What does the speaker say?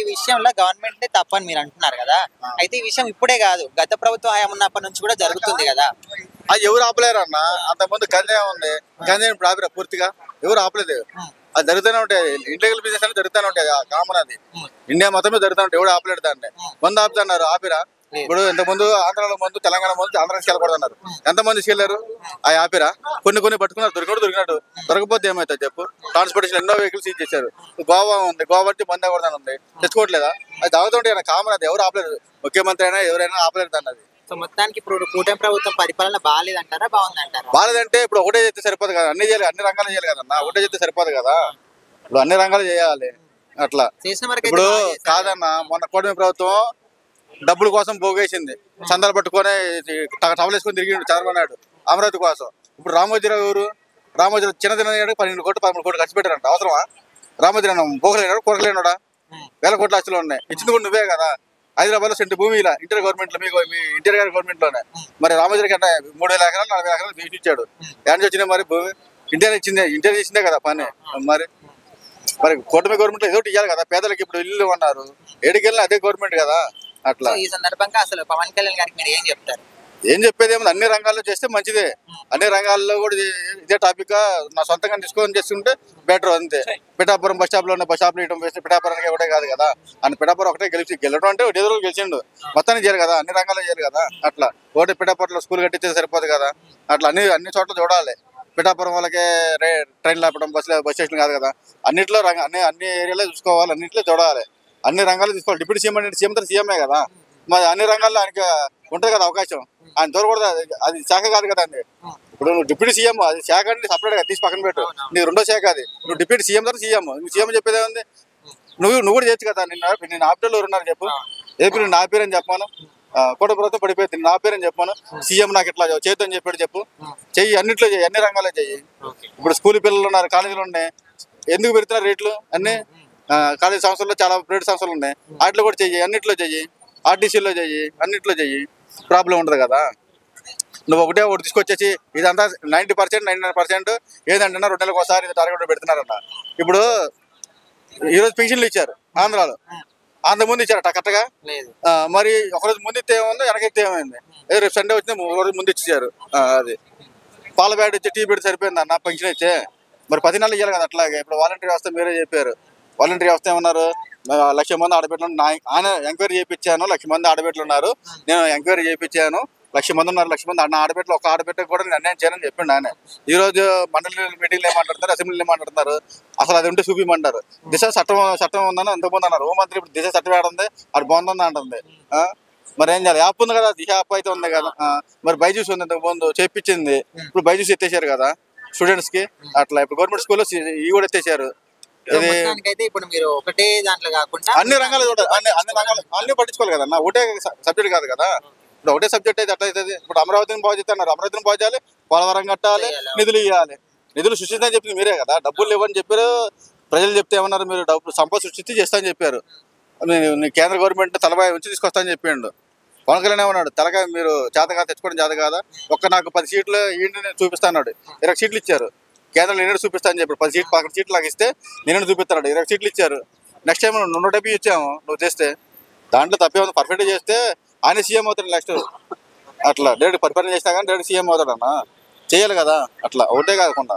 విషయంలో గవర్నమెంట్ తప్పని మీరు అంటున్నారు కదా. అయితే ఈ విషయం ఇప్పుడే కాదు, గత ప్రభుత్వం హయాం ఉన్నప్పటి నుంచి కూడా జరుగుతుంది కదా. అది ఎవరు ఆపలేరు అన్న. అంతకుముందు గంజాయి ఉంది, గంజాయి ఇప్పుడు ఆపిరా పూర్తిగా ఎవరు ఆపలేదు. అది జరుగుతూనే ఉంటాయి, ఇంటెగ్రల్ బిజినెస్ అనేది జరుగుతూనే ఉంటాయి, కామన్ అది ఇండియా మొత్తం జరుగుతూ ఉంటాయి. ఎవరు ఆపలేడు దాన్ని. మందు ఆపుతున్నారు, ఆపిరా. ఇప్పుడు ఇంతకుముందు ఆంధ్రాలో మందు, తెలంగాణ మందు ఆంధ్రాకి వెళ్ళకూడదన్నారు. ఎంతమంది తీసుకెళ్లారు? అవి ఆపిరా. కొన్ని పట్టుకున్నారు, దొరికినట్టు దొరకపోతే ఏమవుతుంది చెప్పు. ట్రాన్స్పోర్టేషన్ ఎన్నో వెహికల్స్ సీజ్ చేశారు. గోవా ఉంది, గోవా బట్టి మంది ఆగకూడదని ఉంది, తెచ్చుకోవట్లేదా? అది తాగుతుంటే కామన్, అది ఎవరు ఆపలేరు. ముఖ్యమంత్రి అయినా ఎవరైనా ఆపలేరు దాన్ని. అది సో మొత్తానికి ఇప్పుడు కూటమి ప్రభుత్వం పరిపాలన బాగాలేదంటారా, బాగుందంటారా? బాగాలేదంటే ఇప్పుడు ఒకటే చేస్తే సరిపోదు కదా, అన్ని చేయాలి, అన్ని రంగాలు చేయాలి కదన్నా. ఒకటే చేస్తే సరిపోదు కదా, ఇప్పుడు అన్ని రంగాలు చేయాలి. అట్లా ఇప్పుడు కాదన్న, మొన్న కూటమి ప్రభుత్వం డబ్బుల కోసం పోగేసింది, చందాలు పట్టుకొని టవల్ వేసుకొని తిరిగి చంద్రబాబు నాయుడు అమరావతి కోసం. ఇప్పుడు రామోజీరావు ఎవరు? రామోజీరావు చిన్న 12 కోట్లు 13 కోట్లు ఖర్చు పెట్టారంట. అవసరమా? రామోజీరావు పోగలేనాడు, కొరకలేనాడా? వేల కోట్ల ఆస్తులు ఉన్నాయి, ఇచ్చింది కూడా నువ్వే కదా. హైదరాబాద్ లో సెంటు భూమి ఇలా ఇంటర్ గవర్నమెంట్ లో, మీ ఇంటర్ గవర్నమెంట్ లోనే. మరి రామోజీరావు అంటే 3,000 ఎకరాలు 40,000 ఎకరాలు తీసి ఇచ్చాడు. ఏం వచ్చినాయి మరి భూమి? ఇండియా ఇచ్చిందే కదా పని. మరి కూటమి గవర్నమెంట్ ఏదో ఇవ్వాలి కదా పేదలకు. ఇప్పుడు ఇల్లు అన్నారు, ఏడికెళ్ళినా అదే గవర్నమెంట్ కదా. అట్లా ఈ సందర్భంగా అసలు పవన్ కళ్యాణ్ గారికి మీరు ఏం చెప్తారు? ఏం చెప్పేది ఏమో, అన్ని రంగాల్లో చేస్తే మంచిదే. అన్ని రంగాల్లో కూడా ఇదే టాపిక్ నా సొంతంగా తీసుకొని చేసుకుంటే బెటర్. అంతే. పిఠాపురం బస్ స్టాప్ లో ఉన్న బస్ స్టాప్ లో ఇవ్వడం వేస్తే పిఠాపురానికి ఒకటే కాదు కదా. అని పిఠాపురం ఒకటే గెలవడం అంటే ఒకటి రోజులు గెలిచిండు, మొత్తాన్ని చేయరు కదా, అన్ని రంగాల్లో చేయరు కదా. అట్లా ఒకటి పిఠాపురంలో స్కూల్ కట్టించేది సరిపోదు కదా. అట్లా అన్ని చోట్ల చూడాలి. పిఠాపురం వాళ్ళకే ట్రైన్లు ఆపడం, బస్ స్టేషన్ కాదు కదా. అన్నింటిలో అన్ని ఏరియాలో చూసుకోవాలి, అన్నింటిలో చూడాలి, అన్ని రంగాల్లో తీసుకోవాలి. డిప్యూటీ సీఎం అంటే సీఎంఏ కదా, మరి అన్ని రంగాల్లో ఆయనకి ఉంటుంది కదా అవకాశం. ఆయన దూరకూడదు, అది శాఖ కాదు కదా అండి. ఇప్పుడు నువ్వు డిప్యూటీ సీఎం, అది శాఖ అంటే సపరేట్ గా తీసి పక్కన పెట్టు. నీ రెండో శాఖ అది. నువ్వు డిప్యూటీ సీఎం తర్వాత సీఎం, నువ్వు సీఎం చెప్పేది ఏముంది? నువ్వు కూడా చేయొచ్చు కదా. నేను ఆపేళ్ళు ఎవరు ఉన్నారు చెప్పు? ఏపీ నువ్వు నా పేరని చెప్పాను, కూటమి ప్రభుత్వం పడిపోయింది, నా పేరని చెప్పాను. సీఎం నాకు ఇట్లా చేద్దని చెప్పాడు చెప్పు. చెయ్యి, అన్నింటిలో చెయ్యి, అన్ని రంగాల్లో చెయ్యి. ఇప్పుడు స్కూల్ పిల్లలు ఉన్నారు, కాలేజీలు ఉన్నాయి, ఎందుకు పెడుతున్నారు రేట్లు? అన్ని కాలేజీ సంస్థల్లో చాలా ప్రైవేట్ సంస్థలు ఉన్నాయి, వాటిలో కూడా చెయ్యి, అన్నింటిలో చెయ్యి, ఆర్టీసీలో చెయ్యి, అన్నింటిలో చెయ్యి. ప్రాబ్లం ఉండదు కదా. నువ్వు ఒకటి తీసుకొచ్చేసి ఇదంతా 90% 99% ఏదంటే 2 నెలలకు ఒకసారి టార్గెట్ పెడుతున్నారన్న. ఇప్పుడు ఈరోజు పెన్షన్లు ఇచ్చారు ఆంధ్రాలో, అంతకుముందు ఇచ్చారట కరెక్ట్గా. మరి ఒకరోజు ముందు ఇస్తే ఏముంది, వెనకైతే ఏమైంది? రేపు సండే వచ్చింది, 3 రోజులు ముందు ఇచ్చారు. అది పాల బ్యాడ్ ఇచ్చి టీ పెట్టి సరిపోయింది అన్న పెన్షన్ ఇచ్చే. మరి 10 నెలలు ఇవ్వాలి కదా. అట్లాగే ఇప్పుడు వాలంటీర్ వ్యవస్థ మీరే చెప్పారు. వాలంటీర్ వ్యవస్థ ఏమన్నారు? 1,00,000 మంది ఆడబిడ్డలు ఆయన ఎంక్వైరీ చేయించాను, 1,00,000 మంది ఆడబిడ్డలు ఉన్నారు, నేను ఎంక్వైరీ చేయించాను, 1,00,000 మంది ఉన్నారు, 1,00,000 మంది ఆడబిడ్డలు, ఒక ఆడబిడ్డకు కూడా నేను అన్యాయం చేయనని చెప్పిండు ఆయన. ఈ రోజు మండలి మీటింగ్లు ఏమంటారు, అసెంబ్లీలు ఏమంటున్నారు? అసలు అది ఉంటే చూపిమంటారు. దిశ చట్టం ఉందని ఎంతమంది అన్నారు. హోంమంత్రి ఇప్పుడు దిశ చట్టం ఏడుంది, అది బాగుందని అంటుంది. మరి ఏం చేయాలి? యాప్ ఉంది కదా, దిశ యాప్ అయితే ఉంది కదా. మరి బైజూస్ ఉంది, ఇంతకు ముందు చేయించింది, ఇప్పుడు బైజూస్ ఎత్తేసారు కదా స్టూడెంట్స్ కి. అట్లా ఇప్పుడు గవర్నమెంట్ స్కూల్లో ఇవి కూడా ఎత్తేసారు. ఇప్పుడు మీరు ఒకటే దాంట్లో కాకుండా అన్ని రంగాలు చూడాలి, అన్ని రంగాలు అన్ని పట్టించుకోవాలి కదా. ఒకటే సబ్జెక్ట్ కాదు కదా. ఇప్పుడు ఒకటే సబ్జెక్ట్ అయితే అట్లా అవుతుంది. ఇప్పుడు అమరావతిని బాగు చేస్తున్నారు, అమరావతిని బాగు చేయాలి, పోలవరం కట్టాలి, నిధులు ఇవ్వాలి. నిధులు సృష్టించని చెప్పింది మీరే కదా. డబ్బులు ఇవ్వని చెప్పారు, ప్రజలు చెప్తే ఏమన్నారు? మీరు డబ్బులు సంపద సృష్టించి చేస్తానని చెప్పారు. కేంద్ర గవర్నమెంట్ తలపై ఉంచి తీసుకొస్తానని చెప్పిండు. పవన్ కళ్యాణ్ ఏమన్నాడు? తలగా మీరు చేతగా తెచ్చుకోవడం చేత కాదా, నాకు 10 సీట్లు ఏంటి నేను చూపిస్తాడు. 20 సీట్లు ఇచ్చారు. కేంద్రంలో నేను చూపిస్తాను చెప్పి 10 సీట్లు నాకు ఇస్తే నేను చూపిస్తాడు. 20 సీట్లు ఇచ్చారు. నెక్స్ట్ టైం 170 ఇచ్చాము నువ్వు చేస్తే. దాంట్లో తప్పేమో పర్ఫెక్ట్గా చేస్తే ఆయన సీఎం అవుతాడు నెక్స్ట్. అట్లా డైరెక్ట్ పరిపాలన చేసినా కానీ డైరెక్ట్ సీఎం అవుతాడన్నా. చేయాలి కదా. అట్లా ఒకటే కాకుండా